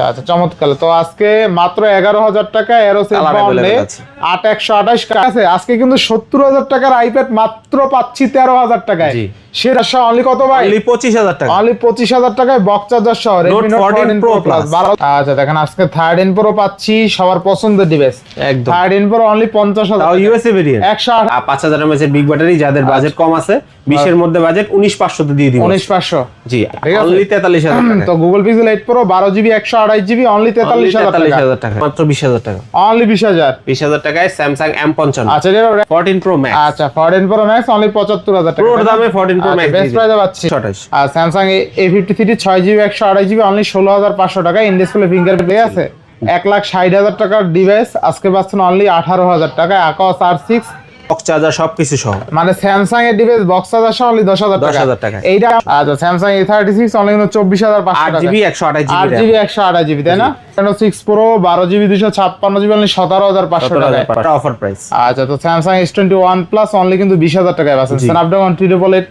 আচ্ছা চমৎকার। তো আজকে মাত্র 11,000 টাকা এরোসেল বন্ডে 8128 আছে। আজকে কিন্তু 70,000 টাকার আইপ্যাড মাত্র পাচ্ছি 13,000 টাকায়। সেটা অনলি কত ভাই? অনলি 25,000 টাকা। অনলি 25,000 টাকায় বক্স চার্জার সহ Redmi Note 14 Pro Plus 12। আচ্ছা দেখেন আজকে 13 Pro পাচ্ছি সবার পছন্দের ডিভাইস একদম। 13 Pro অনলি 50,000 তাও ইউএসএ ভেরিয়েন্ট 108 5000 mAh এর বিগ ব্যাটারি, যাদের বাজেট কম আছে 20 এর মধ্যে বাজেট 19,500 তে দিয়ে দিব। 19,500 জি, অনলি 43,000 টাকা। তো Google Pixel 8 Pro 12GB 128GB only 43,000 টাকা, মাত্র 20,000 টাকা। অনলি 20,000 টাকায় Samsung M55। আচ্ছা এটা 14 Pro Max। আচ্ছা 14 Pro Max অনলি 75,000 টাকা। পুরো দামে 14 Pro Max বেস্ট প্রাইসে পাচ্ছি। 128। আর Samsung A53 6GB 128GB only 16,500 টাকা। ইন ডিসপ্লে ফিঙ্গারপ্রিন্ট আছে। 1,60,000 টাকার ডিভাইস আজকে পাচ্ছেন অনলি 18,000 টাকায়। Aquos R6 বক্স চার্জার সবকিছু সহ, মানে স্যামসাং এর ডিভাইস বক্স চার্জার সহ অনলি 10,000 টাকা। এইটা আচ্ছা Samsung A36 অনলি 24,500 টাকা। 8GB 128GB 8GB 128GB তাই না? Nano 6 Pro 12GB 256GB only 17,500 টাকা অফার প্রাইস। আচ্ছা তো Samsung S21 Plus অনলি কিন্তু 20,000 টাকায় পাচ্ছেন। Snapdragon 888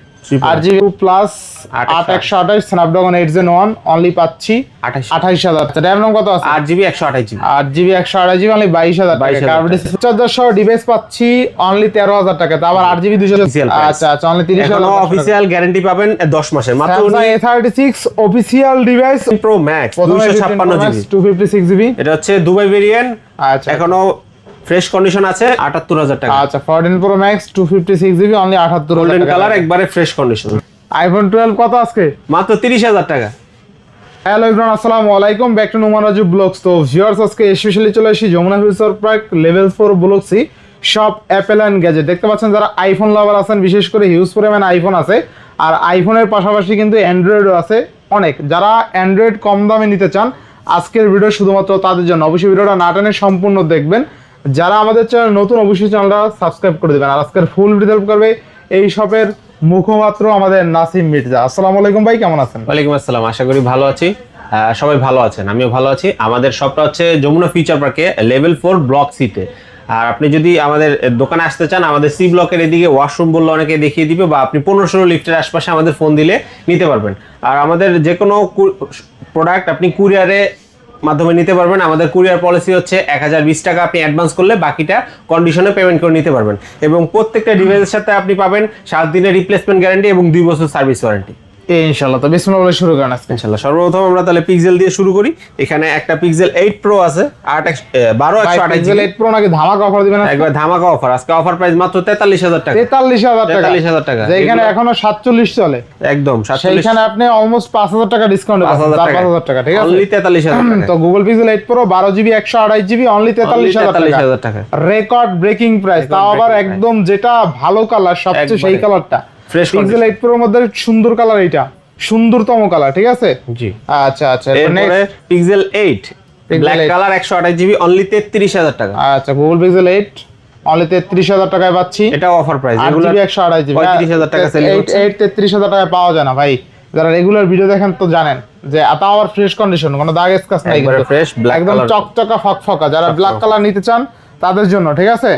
8GB plus 8128 Snapdragon 8 Gen 1 only পাচ্ছি 28,000। RAM ROM কত আছে? 8GB 128GB 8GB 128GB only 22,000 টাকা। কার্বন চার্জার সহ ডিভাইস পাচ্ছি অনলি 13,000 টাকা। তো আবার 8GB 200। আচ্ছা আচ্ছা অনলি 30,000। এখনো অফিশিয়াল গ্যারান্টি পাবেন 10 মাসের। মাত্র Samsung A36 official device Pro Max 256GB 256GB। এটা হচ্ছে দুবাই ভেরিয়েন্ট। আচ্ছা এখনো ফ্রেশ কন্ডিশন আছে 78,000 টাকা। আচ্ছা 14 Pro Max 256GB only 78,000 golden টাকা। কালার একবারে ফ্রেশ কন্ডিশন। iPhone 12 কত আজকে? মাত্র 30,000 টাকা। হ্যালো এভরিওয়ান, আসসালামু আলাইকুম, back to Noman Raju blogs. তো ভিউয়ার্স আজকে স্পেশালি চলে আসি যমুনা ফিউচার পার্ক লেভেল 4 ব্লগসি সব অ্যাপেল অ্যান্ড গ্যাজেট। দেখতে পাচ্ছেন যারা আইফোন লাভার আছেন, বিশেষ করে হিউজ পরিমাণ আইফোন আছে, আর আইফোনের পাশাপাশি কিন্তু অ্যান্ড্রয়েডও আছে অনেক। যারা অ্যান্ড্রয়েড কম দামে নিতে চান আজকের ভিডিও শুধুমাত্র তাদের জন্য। অবশ্যই ভিডিওটা না টেনে সম্পূর্ণ দেখবেন। যারা আমাদের চ্যানেল নতুন অবশ্যই চ্যানেলটা সাবস্ক্রাইব করে দেবেন। আর আজকের ফুল ভিডিও করবে এই শপের মুখপাত্র আমাদের নাসিম মির্জা। আসসালামু আলাইকুম ভাই, কেমন আছেন? ওয়ালাইকুম আসসালাম, আশা করি ভালো আছি। সবাই ভালো আছেন, আমিও ভালো আছি। আমাদের শপটা হচ্ছে যমুনা ফিউচার পার্কে লেভেল 4 ব্লক সিতে। আর আপনি যদি আমাদের দোকানে আসতে চান, আমাদের সি ব্লকের এদিকে ওয়াশরুম বললে অনেকে দেখিয়ে দিবে, বা আপনি 15-16 লিফটের আশপাশে আমাদের ফোন দিলে নিতে পারবেন। আর আমাদের যে কোনো প্রোডাক্ট আপনি কুরিয়ারে মাধ্যমে নিতে পারবেন। আমাদের কুরিয়ার পলিসি হচ্ছে 1020 টাকা আপনি অ্যাডভান্স করলে বাকিটা কন্ডিশনে পেমেন্ট করে নিতে পারবেন। এবং প্রত্যেকটা ডিভাইসের সাথে আপনি পাবেন 7 দিনের রিপ্লেসমেন্ট গ্যারান্টি এবং 2 বছর সার্ভিস ওয়ারেন্টি। ইনশাআল্লাহ। তো বিসমিল্লাহ বলে শুরু করেন আজকে ইনশাআল্লাহ। সর্বপ্রথম আমরা তাহলে পিক্সেল দিয়ে শুরু করি। এখানে একটা পিক্সেল 8 Pro আছে 12/128GB। 8 Pro নাকি ধামাকা অফার দিবেন? একবার ধামাকা অফার। আজকে অফার প্রাইস মাত্র 43,000 টাকা। 43,000 টাকা। যেখানে এখনো 47 চলে, একদম 47। সেইখানে আপনি অলমোস্ট 5,000 টাকা ডিসকাউন্ট পাচ্ছেন। 5,000 টাকা, ঠিক আছে? অনলি 43,000 টাকা। তো Google Pixel 8 Pro 12GB 128GB only 43,000 টাকা। রেকর্ড ব্রেকিং প্রাইস, তাও আবার একদম যেটা ভালো কালার সবচেয়ে সেই কালারটা। Pixel 8 Pro এর মধ্যে সুন্দর কালার, এটা সুন্দরতম কালার, ঠিক আছে? জি আচ্ছা আচ্ছা। এরপরে Pixel 8 black colour 128GB only 33,000 টাকা। আচ্ছা Google Pixel 8 অনলি 33,000 টাকায় পাচ্ছি। এটা অফার প্রাইস। রেগুলার 128GB 35,000 টাকা সেল হচ্ছে। 33,000 টাকায় পাওয়া যায় না ভাই। যারা রেগুলার ভিডিও দেখেন তো জানেন যে তাও আবার ফ্রেশ কন্ডিশন, কোনো দাগ স্ক্র্যাচ নাই, একবারে ফ্রেশ ব্ল্যাক একদম কালার, চকচকা ফকফকা। যারা ব্ল্যাক কালার নিতে চান তাদের জন্য, ঠিক আছে?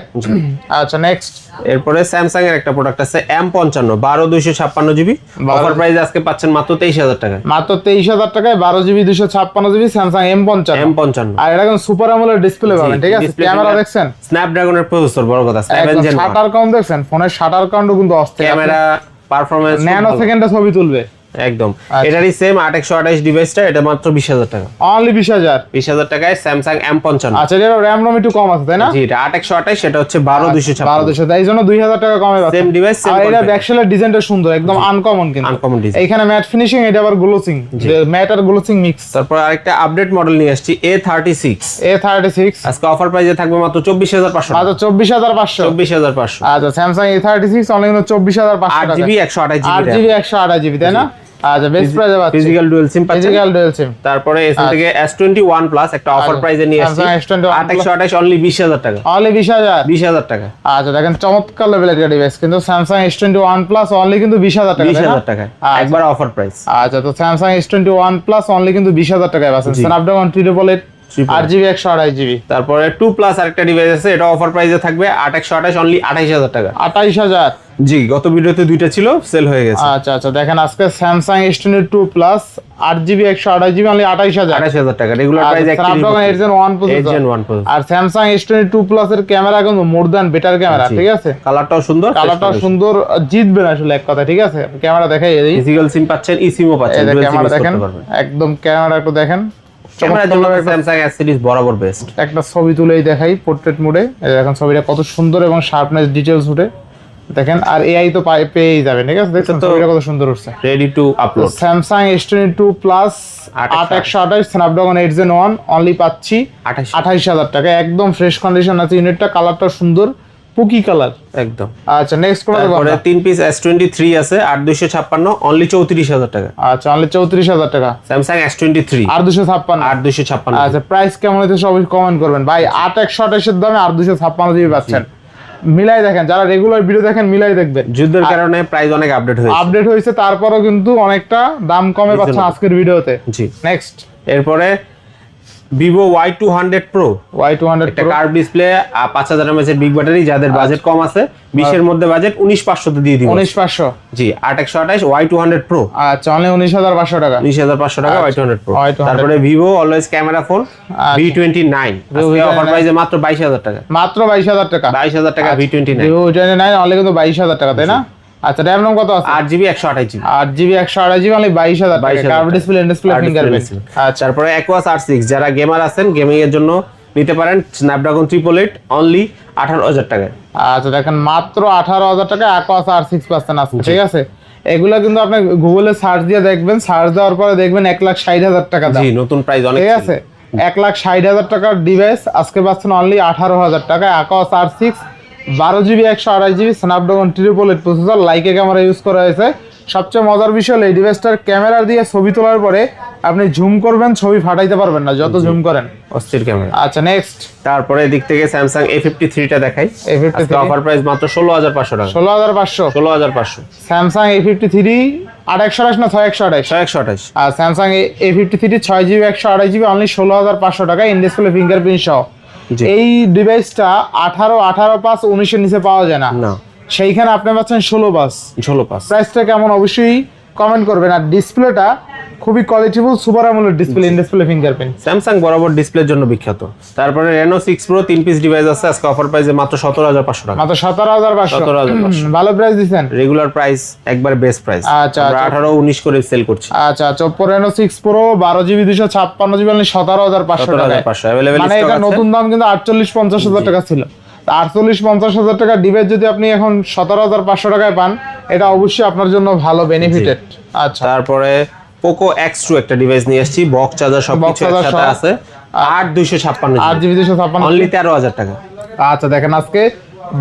আচ্ছা নেক্সট। এরপরে স্যামসাং এর একটা প্রোডাক্ট আছে M55 12/256GB। অফার প্রাইস আজকে পাচ্ছেন মাত্র 23,000 টাকায়। মাত্র 23,000 টাকায় 12GB 256GB স্যামসাং M55। আর এটা কিন্তু সুপার অ্যামোলেড ডিসপ্লে পাবেন, ঠিক আছে? ক্যামেরা দেখছেন, স্ন্যাপড্রাগনের প্রসেসর, বড় কথা 7 Gen 1। শাটার কাউন্ট দেখছেন, ফোনের শাটার কাউন্টও কিন্তু অস্থির। ক্যামেরা পারফরম্যান্স ন্যানো সেকেন্ডে ছবি তুলবে একদম। এটারই সেম 8128 ডিভাইসটা, এটা মাত্র 20,000 টাকা। অনলি 20,000 টাকায় স্যামসাং M55। আচ্ছা এর RAM ROM একটু কম আছে তাই না? জি, এটা 8128, সেটা হচ্ছে 12/256। 12/256, এই জন্য 2,000 টাকা কমে পাচ্ছেন। Same device same. আর এটা ব্যাকশেলের ডিজাইনটা সুন্দর, একদম আনকমন কিন্তু। Uncommon design. এইখানে ম্যাট ফিনিশিং, এটা আবার গ্লোসিং, ম্যাট আর গ্লোসিং মিক্স। তারপর আরেকটা আপডেট মডেল নিয়ে আসছি A36। আজকে অফার প্রাইসে থাকবে মাত্র 24,500। মাত্র 24,500। 24,500। আচ্ছা স্যামসাং A36 অনলি 24,500 টাকা। 8GB 128GB। 8GB 128GB তাই না? আচ্ছা বেস্ট প্রাইসে পাচ্ছেন। ফিজিক্যাল ডুয়াল সিম পাচ্ছেন। Physical dual SIM. তারপরে এখান থেকে S21 Plus একটা অফার প্রাইসে নিয়ে আসছি। 8128 অনলি 20,000 টাকা। অনলি 20,000। 20,000 টাকা। আচ্ছা দেখেন চমৎকার লেভেলের একটা ডিভাইস কিন্তু স্যামসাং S21 Plus অনলি কিন্তু 20,000 টাকা। 20,000 টাকা একবার অফার প্রাইস। আচ্ছা তো স্যামসাং S21 Plus অনলি কিন্তু 20,000 টাকায় পাচ্ছেন। Snapdragon 888 8GB 128GB। তারপরে 2 প্লাস আরেকটা ডিভাইস আছে, এটা অফার প্রাইসে থাকবে 8128 অনলি 28000 টাকা। 28000। জি, গত ভিডিওতে দুইটা ছিল, সেল হয়ে গেছে। আচ্ছা আচ্ছা, দেখেন আজকে Samsung S22 plus 8GB 128GB only 28000। 28000 টাকা regular price. Snapdragon 8 Gen 1 processor. আর স্যামসাং S22 প্লাস এর ক্যামেরা কিন্তু মোর দ্যান বেটার ক্যামেরা, ঠিক আছে? কালারটাও সুন্দর, কালারটাও সুন্দর, জিতবে না আসলে এক কথা, ঠিক আছে? ক্যামেরা দেখাই এই ফিজিক্যাল সিম পাচ্ছেন, ইসিমও পাচ্ছেন, ডুয়াল সিম ইউজ করতে পারবেন। একদম ক্যামেরা একটু দেখেন, ক্যামেরার জন্য স্যামসাং S সিরিজ বরাবর বেস্ট। একটা ছবি তুলেই দেখাই পোর্ট্রেট মোডে, এই দেখেন ছবিটা কত সুন্দর এবং শার্পনেস ডিটেইলস উঠে দেখেন। আর এআই তো পেয়েই যাবেন, ঠিক আছে? দেখছেন ছবিটা কত সুন্দর উঠছে, ready to upload. Samsung S22 plus 8128 Snapdragon 8 Gen 1 only পাচ্ছি 28000 টাকা। একদম ফ্রেশ কন্ডিশন আছে ইউনিটটা, কালারটা সুন্দর, পুকি কালার একদম। আচ্ছা নেক্সট কোন দেব আমরা? 3 পিস S23 আছে 8256 অনলি 34000 টাকা। আচ্ছা অনলি 34000 টাকা স্যামসাং S23 8256। আচ্ছা প্রাইস কেমন হইতে সবাই কমেন্ট করবেন ভাই। 8128 এর দামে 8256 জিবি পাচ্ছেন। মিলাই দেখেন, যারা রেগুলার ভিডিও দেখেন মিলাই দেখবেন। যুদ্ধের কারণে প্রাইস অনেক আপডেট হয়েছে, তারপরেও কিন্তু অনেকটা দাম কমে পাচ্ছেন আজকের ভিডিওতে। জি নেক্সট এরপরে Vivo Y200 Pro একটা কার্ভ ডিসপ্লে, 5000 mAh এর বিগ ব্যাটারি। যাদের বাজেট কম আছে, 20 এর মধ্যে বাজেট 19500 তে দিয়ে দিব। 19500 জি, 8128 Y200 Pro। আচ্ছা অনলি 19500 টাকা। 19500 টাকা Y200 Pro। তারপরে Vivo always camera phone V29 আজকে অফার প্রাইসে মাত্র 22000 টাকা। মাত্র 22000 টাকা। 22000 টাকা V29। V29 অনলি কিন্তু 22000 টাকা, তাই না? আচ্ছা RAM ROM কত আছে? 8GB 128GB। 8GB 128GB only 22000 টাকা। Curve display fingerprint. আচ্ছা তারপরে Aquos R6 যারা গেমার আছেন, গেমিং এর জন্য নিতে পারেন স্ন্যাপড্রাগন 888 অনলি 18000 টাকা। আচ্ছা দেখেন মাত্র 18000 টাকা Aquos R6 পাচ্ছেন আজকে, ঠিক আছে? এগুলা কিন্তু আপনি গুগলে সার্চ দিয়ে দেখবেন, সার্চ দেওয়ার পরে দেখবেন 1,60,000 টাকা দাম। জি, নতুন প্রাইস অনেক, ঠিক আছে? 1,60,000 টাকার ডিভাইস আজকে পাচ্ছেন অনলি 18000 টাকা। Aquos R6 12GB 128GB Snapdragon 888 processor, Leica camera use করা হয়েছে। সবচেয়ে মজার বিষয় হলো এই ডিভাইসটার ক্যামেরা দিয়ে ছবি তোলার পরে আপনি জুম করবেন, ছবি ফাটাইতে পারবেন না যত জুম করেন। অস্থির ক্যামেরা। আচ্ছা নেক্সট তারপরে এদিক থেকে স্যামসাং A53 টা দেখাই। A53 অফার প্রাইস মাত্র 16500 টাকা। 16500 স্যামসাং A53 8128 না 6128? 6128। আর Samsung A53 6GB 128GB only 16500 টাকা, ইন ডিসপ্লে ফিঙ্গারপ্রিন্ট সহ। এই ডিভাইসটা 18 19 এর নিচে পাওয়া যায় না, সেইখানে আপনি পাচ্ছেন 16 প্রাইসটা কেমন অবশ্যই কমেন্ট করবেন। আর ডিসপ্লেটা খুবই qualityful, super AMOLED display, in display fingerprint. Samsung বরাবর ডিসপ্লের জন্য বিখ্যাত। তারপরে Reno 6 Pro 3 পিস ডিভাইস আছে আজকে অফার প্রাইসে মাত্র 17500 টাকা। মাত্র 17500। ভালো প্রাইস দিবেন। রেগুলার প্রাইস একবার বেস্ট প্রাইস। আচ্ছা 18 19 করে সেল করছি। আচ্ছা Oppo Reno 6 Pro 12GB 256GB only 17500 টাকা। মানে এটা নতুন দাম কিন্তু 48-50 টাকা ছিল। 48-50 টাকা ডিভাইস যদি আপনি এখন 17500 টাকায় পান, এটা অবশ্যই আপনার জন্য ভালো বেনিফিটেড। আচ্ছা তারপরে Poco X2 একটা ডিভাইস নিয়ে আসছি, বক্স চার্জার সবকিছু একসাথে আছে, 8256 অনলি 13000 টাকা। আচ্ছা দেখেন আজকে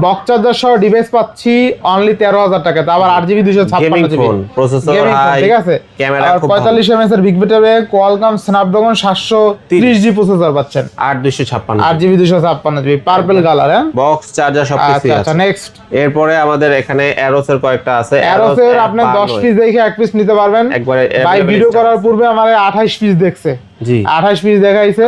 বক্স চার্জার সহ ডিভাইস পাচ্ছি অনলি 13000 টাকা, তো আবার 8GB 256GB প্রসেসর হাই, ঠিক আছে? ক্যামেরা খুব 45 mAh এর big battery, Qualcomm Snapdragon 730G processor পাচ্ছেন, 8GB 256GB পার্পল কালার। হ্যাঁ বক্স চার্জার সবকিছু আছে। আচ্ছা নেক্সট এরপরে আমাদের এখানে অ্যারোস এর কয়েকটা আছে। অ্যারোস এর আপনি 10 পিস দেখে 1 পিস নিতে পারবেন। একবারে ভাই ভিডিও করার পূর্বে আমারে 28 পিস দেখছে। জি 28 পিস দেখাইছে,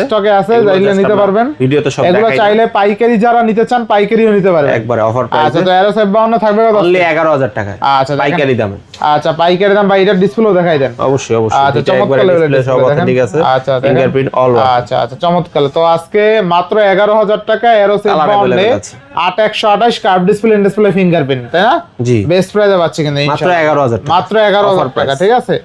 স্টকে আছে, চাইলে নিতে পারবেন। ভিডিওতে সব এগুলো চাইলে পাইকারি যারা নিতে চান পাইকারিও নিতে পারবেন একবারে অফার প্রাইসে। আচ্ছা তো অ্যারোস F52 থাকবে কত? অনলি 11000 টাকা। আচ্ছা পাইকারি দামে। আচ্ছা পাইকারি দাম ভাই, এটার ডিসপ্লেও দেখাই দেন। অবশ্যই আচ্ছা চমৎকার ডিসপ্লে সব ঠিক আছে। আচ্ছা ফিঙ্গারপ্রিন্ট অল। আচ্ছা চমৎকার। তো আজকে মাত্র 11000 টাকা অ্যারোস F52 8128 curve display, in display fingerprint, তাই না? জি বেস্ট প্রাইসে পাচ্ছি কিন্তু মাত্র 11000 টাকা। মাত্র 11000 টাকা, ঠিক আছে?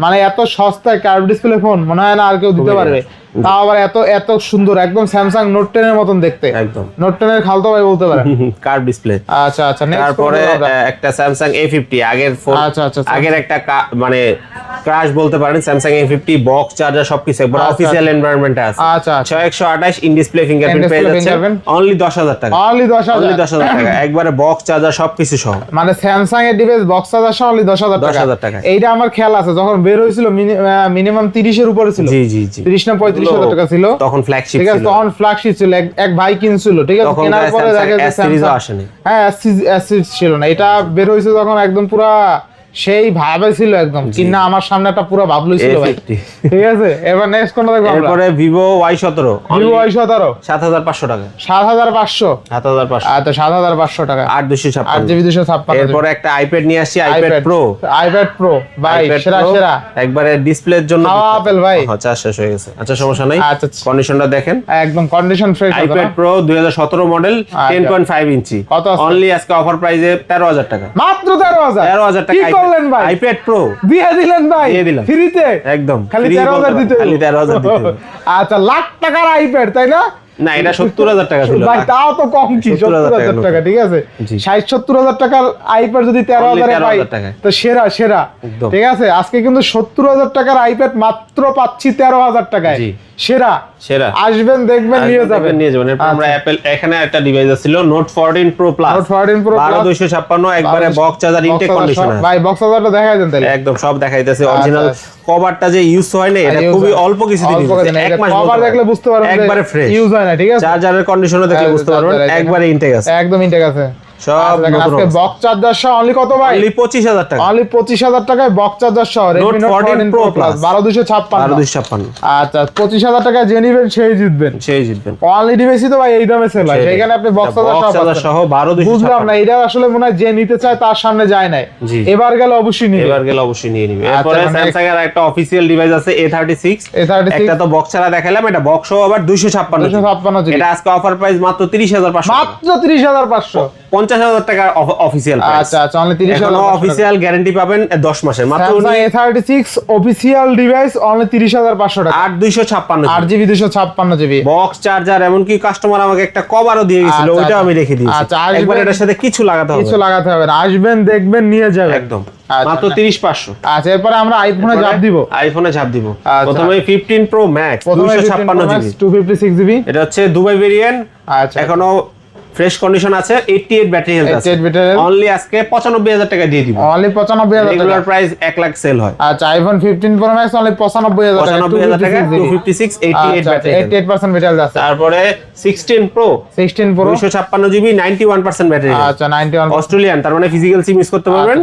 মানে এত সস্তায় কার্ভ ডিসপ্লে ফোন মনে হয় না আর কেউ দিতে পারবে, তাও আবার এত সুন্দর, একদম স্যামসাং নোট 10 এর মতন দেখতে। একদম নোট 10 এর খালতো ভাই বলতে পারেন কার্ভ ডিসপ্লে। আচ্ছা তারপরে একটা স্যামসাং A50 আগের ফোন, আগের একটা মানে ক্রাশ বলতে পারেন। স্যামসাং A50 বক্স চার্জার সবকিছু একবার অফিশিয়াল এনভায়রনমেন্টে আছে। আচ্ছা 6128 ইন ডিসপ্লে ফিঙ্গারপ্রিন্ট পেয়ে যাচ্ছেন অনলি 10000 টাকা। অনলি 10000 টাকা একবারে বক্স চার্জার সবকিছু সহ। মানে স্যামসাং এর ডিভাইস বক্স চার্জার সহ অনলি 10000 টাকা। এইটা আমার খেয়াল আছে, যখন বের হয়েছিল মিনিমাম 30 এর উপরে ছিল। জি 30 না 35000 টাকা ছিল তখন ফ্ল্যাগশিপ ছিল। ঠিক আছে, তখন ফ্ল্যাগশিপ ছিল, এক ভাই কিনছিল, ঠিক আছে? কেনার পরে দেখা যাচ্ছে সিরিজও আসেনি। হ্যাঁ S সিরিজ ছিল না, এটা বের হয়েছে তখন একদম পুরা সেই ভাবে ছিল একদম, কিনা আমার সামনে একটা পুরো ভাবলুই ছিল ভাই। ঠিক আছে, এবার নেক্সট কোনটা দেখবো আমরা? এরপরে Vivo Y17 Vivo Y17 7500 টাকা। 7500, 7500 আচ্ছা 7500 টাকা, 8 8GB 256। এরপরে একটা আইপ্যাড নিয়ে আসছি, আইপ্যাড প্রো ভাই, iPad সেরা Pro, সেরা একবারে ডিসপ্লের জন্য। আপেল ভাই, আচ্ছা শেষ হয়ে গেছে, আচ্ছা সমস্যা নাই। আচ্ছা কন্ডিশনটা দেখেন, একদম condition fresh. IPad pro 2017 model, 10.5 ইঞ্চি। কত আছে? অনলি আজকে অফার প্রাইসে 13000 টাকা। মাত্র 13000 টাকা। কি করলেন ভাই? আইপ্যাড প্রো দিয়ে দিলেন ভাই, দিয়ে দিলাম ফ্রিতে একদম, খালি free 13000 দিতে খালি 13000 দিতে হবে। আচ্ছা, লাখ টাকার আইপ্যাড তাই না? না, এটা 70000 টাকা ছিল ভাই, তাও তো কম কি, 70000 টাকা। ঠিক আছে, 60-70,000 টাকার আইপ্যাড যদি 13000 এ পাই, তো সেরা সেরা। ঠিক আছে, আজকে কিন্তু 70,000 টাকার আইপ্যাড মাত্র পাচ্ছি 13000 টাকায়। সেরা সেরা, আসবেন দেখবেন নিয়ে যাবেন। এরপর আমরা অ্যাপল, এখানে একটা ডিভাইস ছিল note 14 pro plus, note 14 pro 12256, একবারে বক্স চার্জার, ইনটেক কন্ডিশন। ভাই বক্স চার্জারটা দেখাই দেন তাহলে। একদম সব দেখাইতেছে, অরিজিনাল কভারটা যে ইউজ হয় না, এটা খুবই অল্প কিছুদিন ইউজ হয়, এক মাস কভার দেখলে বুঝতে পারবেন একবারে ফ্রেশ ইউজ হয় না। ঠিক আছে, চার্জারের কন্ডিশনও দেখলে বুঝতে পারবেন একবারে ইনটেক আছে, একদম ইনটেক আছে সব নতুন। আজকে বক্স চার্জার সহ অনলি কত ভাই? অনলি 25000 টাকা, অনলি 25000 টাকায় বক্স চার্জার সহ Redmi Note 14 Pro Plus 12256। আচ্ছা, 25000 টাকায় যে নিবেন সেই জিতবেন, অনলি ডিভাইসই তো ভাই এই দামে সেল হয়, সেখানে আপনি বক্স চার্জার সহ 12256। বুঝলাম না, এটা আসলে মনে হয় যে নিতে চায় তার সামনে যায় না, এবার গেলে অবশ্যই নিবে, নিবে। এরপরে স্যামসাং এর একটা অফিশিয়াল ডিভাইস আছে A36, একটা তো বক্স ছাড়া দেখালাম, এটা বক্স সহ আবার 256 জিবি। এটা আজকে অফার প্রাইস মাত্র 30500, মাত্র 30500, 50000 টাকার অফিশিয়াল প্রাইস। আচ্ছা আচ্ছা, অনলি 30000 অফিশিয়াল গ্যারান্টি পাবেন 10 মাসের। মাত্র A36 অফিশিয়াল ডিভাইস অনলি 30500 টাকা, 8GB 256GB বক্স চার্জার, এমন কি কাস্টমার আমাকে একটা কভারও দিয়ে গেছিল, ওইটাও আমি রেখে দিয়েছি। আচ্ছা, একবার এটার সাথে কিছু লাগাতে হবে না, আসবেন দেখবেন নিয়ে যাবেন একদম মাত্র 30500। আচ্ছা, এরপরে আমরা আইফোনে ঝাঁপ দিব। প্রথমে 15 প্রো ম্যাক্স 256GB 256GB, এটা হচ্ছে দুবাই ভেরিয়েন্ট। আচ্ছা, এখনো ফ্রেশ কন্ডিশন আছে, 88 ব্যাটারি হেলথ আছে। অনলি আজকে 95000 টাকা দিয়ে দিব, অনলি 95000 টাকা। রেগুলার প্রাইস 1 লাখ সেল হয়। আচ্ছা, আইফোন 15 প্রো ম্যাক্স অনলি 95000 টাকা, 256 88 ব্যাটারি, 88% ব্যাটারি আছে। তারপরে 16 প্রো 256GB 91% ব্যাটারি। আচ্ছা, 91 অস্ট্রেলিয়ান, তার মানে ফিজিক্যাল সিম ইউজ করতে পারবেন।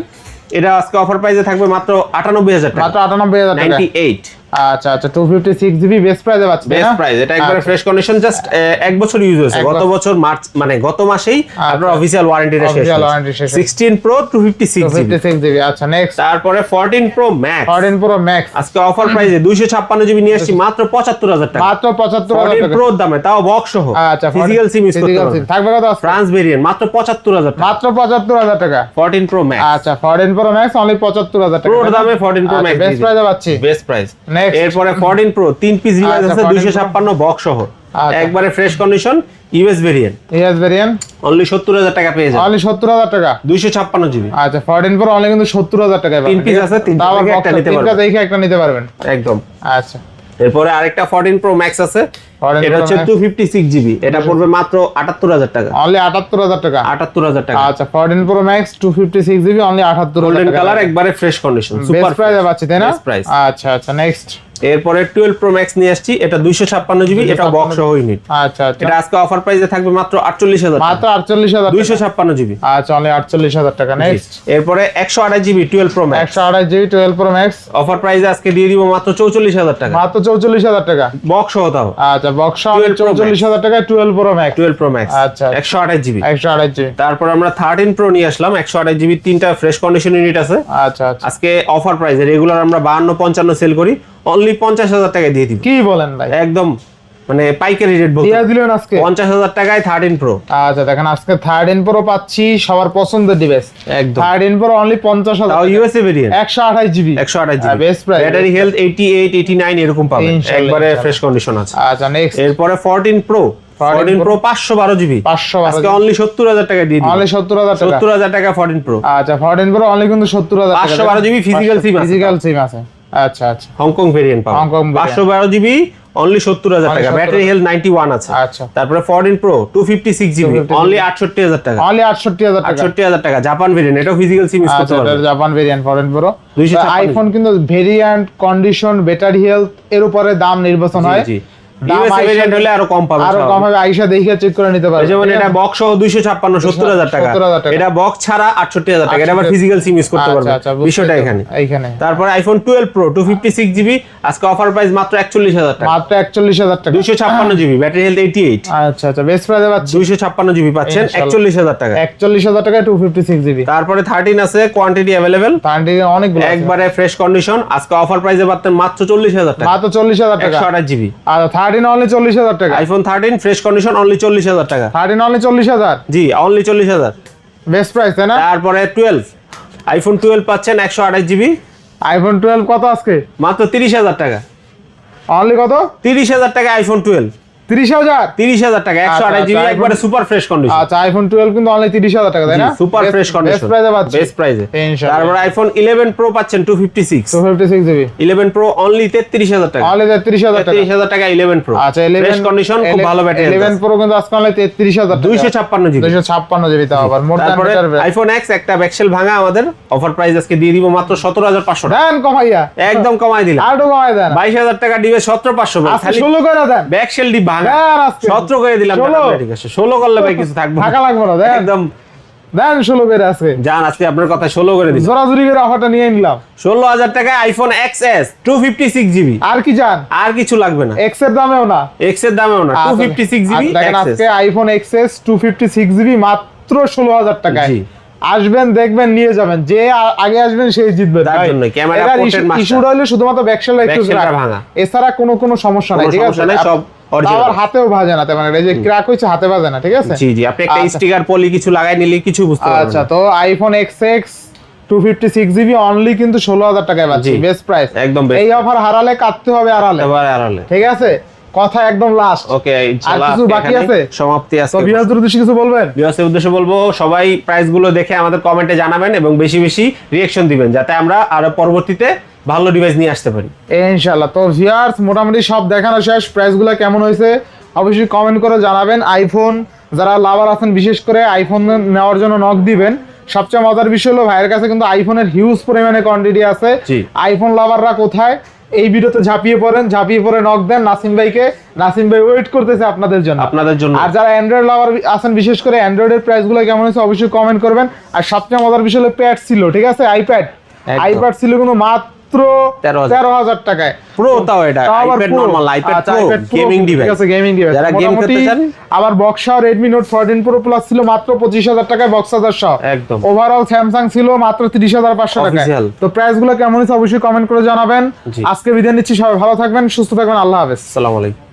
এটা আজকে অফার প্রাইসে থাকবে মাত্র 98000 টাকা, মাত্র 98000 টাকা, 98। আচ্ছা আচ্ছা, 256GB বেস্ট প্রাইসে পাচ্ছেন, বেস্ট প্রাইস। এটা একবারে ফ্রেশ কন্ডিশন, জাস্ট 1 বছর ইউজ হয়েছে, গত বছর মার্চ, মানে গত মাসেই আপনার অফিশিয়াল ওয়ারেন্টিটা শেষ হয়েছে। 16 প্রো 256GB। আচ্ছা, নেক্সট তারপরে 14 প্রো ম্যাক্স, 14 প্রো ম্যাক্স আজকে অফার প্রাইসে 256GB নিয়ে আসছি মাত্র 75000 টাকা, মাত্র 75000 টাকা প্রো দামে, তাও বক্স সহ। আচ্ছা, ফিজিক্যাল সিম ইউজ করতে পারবেন। থাকবে কত? ফ্রান্স ভেরিয়েন্ট মাত্র 75000 টাকা, মাত্র 75000 টাকা 14 প্রো ম্যাক্স। আচ্ছা, 14 প্রো ম্যাক্স অনলি 75000 টাকা, প্রো দামে 14 প্রো ম্যাক্স বেস্ট প্রাইসে পাচ্ছি, বেস্ট প্রাইস। নেক্সট এরপরে 14 প্রো 3 পিস ডিভাইস আছে, 256 বক্স সহ, একবারে fresh condition, US variant. Only 70000 টাকা পেয়ে যাবেন, অনলি 70000 টাকা 256GB। আচ্ছা, 14 প্রো অনলি কিন্তু 70000 টাকা, 3 পিস আছে, 3 থেকে একটা নিতে পারবেন, দেখে একটা নিতে পারবেন একদম। আচ্ছা, এরপরে আরেকটা 14 প্রো ম্যাক্স আছে, এটা হচ্ছে 256GB, এটা পড়বে মাত্র 78000 টাকা, অনলি 78000 টাকা, 78000 টাকা। আচ্ছা, 14 প্রো ম্যাক্স 256GB অনলি 78000 টাকা, গোল্ডেন কালার, একবারে ফ্রেশ কন্ডিশন, সুপার প্রাইসে পাচ্ছি তাই না? প্রাইস। আচ্ছা আচ্ছা, নেক্সট এরপরে 12 প্রো ম্যাক্স নিয়ে আসছি, এটা 256GB, এটা বক্স সহ ইউনিট। আচ্ছা আচ্ছা, এটা আজকে অফার প্রাইসে থাকবে মাত্র 48000 টাকা, মাত্র 48000 256GB। আচ্ছা, অনলি 48000 টাকা। নেক্সট এরপরে 128GB 12 pro max, 128GB 12 pro max offer প্রাইসে আজকে দিয়ে দিব মাত্র 44000 টাকা, মাত্র 44000 টাকা, বক্স সহ তাও। আচ্ছা, বক্স সহ 44000 টাকা 12 প্রো ম্যাক্স, 12 প্রো ম্যাক্স। আচ্ছা, 128GB। 128GB। তারপর আমরা 13 প্রো নিয়ে আসলাম, 128GB, 3টা ফ্রেশ কন্ডিশন ইউনিট আছে। আচ্ছা আচ্ছা, আজকে অফার প্রাইসে রেগুলার আমরা 52-55 সেল করি, অনলি 50000 টাকায় দিয়ে দিব। কি বলেন ভাই, একদম মানে পাইকারি রেট বলতে দিয়ে দিলেন আজকে 50000 টাকায় 13 প্রো। আচ্ছা, দেখেন আজকে 13 প্রো পাচ্ছি, সবার পছন্দের ডিভাইস একদম। 13 প্রো অনলি 50000, তাও USA variant, 128GB, 128GB best price, battery health 88 89 এরকম পাবেন, একবারে ফ্রেশ কন্ডিশন আছে। আচ্ছা, নেক্সট এরপরে 14 প্রো 512GB, 512 আজকে অনলি 70000 টাকা দিয়ে দিব, অনলি 70000 টাকা, 70000 টাকা 14 প্রো। আচ্ছা, 14 প্রো অনলি কিন্তু 70000 টাকা, 512GB ফিজিক্যাল সিম আছে, ফিজিক্যাল সিম আছে। আচ্ছা আচ্ছা, হংকং ভেরিয়েন্ট পাবেন, হংকং 512GB অনলি 70000 টাকা, ব্যাটারি হেলথ 91 আছে। আচ্ছা, তারপরে 14 প্রো 256GB অনলি 68000 টাকা, অনলি 68000 টাকা, 68000 টাকা, জাপান ভেরিয়েন্ট, এটা ফিজিক্যাল সিম ইউজ করতে আচ্ছা, পারবেন। Japan variant 14 pro. 256 আইফোন কিন্তু ভেরিয়েন্ট, কন্ডিশন, ব্যাটারি হেলথ এর উপরে দাম নির্বাচন হয়। জি। ইউএসএ ভেরিয়েন্ট হলে আরো কম পাবেন, আরো কম হবে, আইসা দেখে চেক করে নিতে পারবেন। যেমন এটা বক্স সহ 256 70000 টাকা, 70,000 টাকা। এটা বক্স ছাড়া 68000 টাকা, এটা আবার ফিজিক্যাল সিম ইউজ করতে পারবেন, বিষয়টা এখানে। তারপরে আইফোন 12 প্রো 256 জিবি, আজকে অফার প্রাইস মাত্র 41000 টাকা, মাত্র 41000 টাকা, 256 জিবি, ব্যাটারি হেলথ 88। আচ্ছা আচ্ছা, বেস্ট প্রাইসে পাচ্ছেন, 256 জিবি পাচ্ছেন 41000 টাকা, 41000 টাকায় 256 জিবি। তারপরে 13 আছে, কোয়ান্টিটি अवेलेबल, অনেকগুলো একবারে ফ্রেশ কন্ডিশন, আজকে অফার প্রাইসে পাচ্ছেন মাত্র 40000 টাকা, মাত্র 40000 টাকা, 128 জিবি। আর 13 অনলি 40000 টাকা, আইফোন 13 ফ্রেশ কন্ডিশন অনলি 40000 টাকা, 13 অনলি 40000, জি অনলি 40000, বেস্ট প্রাইস তাই না? তারপরে 12 আইফোন 12 পাচ্ছেন 128 জিবি, আইফোন 12 কত আজকে? মাত্র 30000 টাকা, অনলি কত? 30000 টাকা আইফোন 12, 30000, 30000 টাকা 128 জিবি, একবারে সুপার ফ্রেশ কন্ডিশন। আচ্ছা, আইফোন 12 কিন্তু অনলি 30000 টাকা তাই না? সুপার ফ্রেশ কন্ডিশন, বেস্ট প্রাইসে পাচ্ছেন, বেস্ট প্রাইসে। ইনশাআল্লাহ। তারপর আইফোন 11 প্রো পাচ্ছেন 256 জিবি, 11 প্রো অনলি 33000 টাকা, অনলি 33000 টাকা, 33000 টাকা 11 প্রো। আচ্ছা, ফ্রেশ কন্ডিশন, খুব ভালো ব্যাটারি, 11 প্রো কিন্তু আজকে অনলি 33000 টাকা, 256 জিবি, 256 জিবি, তাও আবার মোর দ্যান তারপরে বেটার। আইফোন এক্স একটা ব্যাকশেল ভাঙা, আমাদের অফার প্রাইস আজকে দিয়ে দিব মাত্র 17500 টাকা, দেন কমাইয়া, একদম কমাই দিলাম, আরো কমাই দেন, 22000 টাকা দিবে 17500 আজকে খালি 16 করে দেন, ব্যাকশেল ডি ভাঙা, দেন আজকে 17 করে দিলাম, 16 ঠিক আছে 16 করলে ভাই কিছু থাকবে না, টাকা লাগবে না, দেন একদম দেন 16 করে আজকে, জান আজকে আপনার কথা 16 করে দিলাম, জোরাজুরি করে অফারটা নিয়ে নিলাম, 16000 টাকা আইফোন XS 256 জিবি, আর কি চান? আর কিছু লাগবে না, এক্স এর দামেও না, এক্স এর দামেও না, 256 জিবি দেখেন আজকে আইফোন XS 256 জিবি মাত্র 16000 টাকায়। জি। আসবেন, দেখবেন, নিয়ে যাবেন, যে আগে আসবেন সেই জিতবে। তার জন্য ক্যামেরা পোর্টের মাস্টার, ইস্যু হলো শুধুমাত্র ব্যাকশেলটা একটু ব্যাকশেলটা ভাঙা, এছাড়া কোনো সমস্যা নাই, ঠিক আছে? সব অরিজিনাল, আর হাতেও ভাজে না, তেমন এই যে ক্র্যাক হইছে হাতে ভাজে না, ঠিক আছে? জি জি, আপনি একটা স্টিকার পলি কিছু লাগাই নিলে কিছু বুঝতে পারবেন। আচ্ছা, তো আইফোন XX 256 জিবি অনলি কিন্তু 16000 টাকায় পাচ্ছি, বেস্ট প্রাইস একদম বেস্ট। এই অফার হারালে কাটতে হবে আড়ালে, আড়ালে, ঠিক আছে? কথা একদম লাস্ট, ওকে ইনশাআল্লাহ। আর কিছু বাকি আছে, সমাপ্তি আছে। তো ভিউয়ারদের উদ্দেশ্যে কিছু বলবেন? ভিউয়ারদের উদ্দেশ্যে বলবো, সবাই প্রাইস গুলো দেখে আমাদের কমেন্টে জানাবেন এবং বেশি বেশি রিঅ্যাকশন দিবেন, যাতে আমরা আরো পরবর্তীতে ভালো ডিভাইস নিয়ে আসতে পারি ইনশাআল্লাহ। তো ভিউয়ার্স, মোটামুটি সব দেখানো শেষ, প্রাইসগুলো কেমন হয়েছে অবশ্যই কমেন্ট করে জানাবেন। আইফোন যারা লাভার আছেন, বিশেষ করে আইফোন নেওয়ার জন্য নক দিবেন। সবচেয়ে মজার বিষয় হলো ভাইয়ের কাছে কিন্তু আইফোনের হিউজ পরিমাণে কোয়ান্টিটি আছে। আইফোন লাভাররা কোথায়, এই ভিডিওতে ঝাঁপিয়ে পড়েন, ঝাঁপিয়ে পড়ে নক দেন নাসিম ভাইকে, নাসিম ভাই ওয়েট করতেছে আপনাদের জন্য। আর যারা অ্যান্ড্রয়েড লাভার আছেন, বিশেষ করে অ্যান্ড্রয়েডের প্রাইসগুলো কেমন হয়েছে অবশ্যই কমেন্ট করবেন। আর সবচেয়ে মজার বিষয় হলো প্যাড ছিল, ঠিক আছে? আইপ্যাড ছিল কিন্তু মাত্র 13000 টাকায় প্রো, তাও এটা iPad normal, iPad pro gaming device, ঠিক আছে? গেমিং ডিভাইস যারা গেম খেলতে চান। আবার Buxa Redmi Note 14 Pro Plus ছিল মাত্র 25000 টাকায়, বক্স চার্জার সহ একদম। ওভারঅল স্যামসাং ছিল মাত্র 30500 টাকায়। তো প্রাইসগুলো কেমন হয়েছে অবশ্যই কমেন্ট করে জানাবেন। আজকে বিদায় নিচ্ছি, সবাই ভালো থাকবেন, সুস্থ থাকবেন, আল্লাহ হাফেজ, আসসালামু আলাইকুম।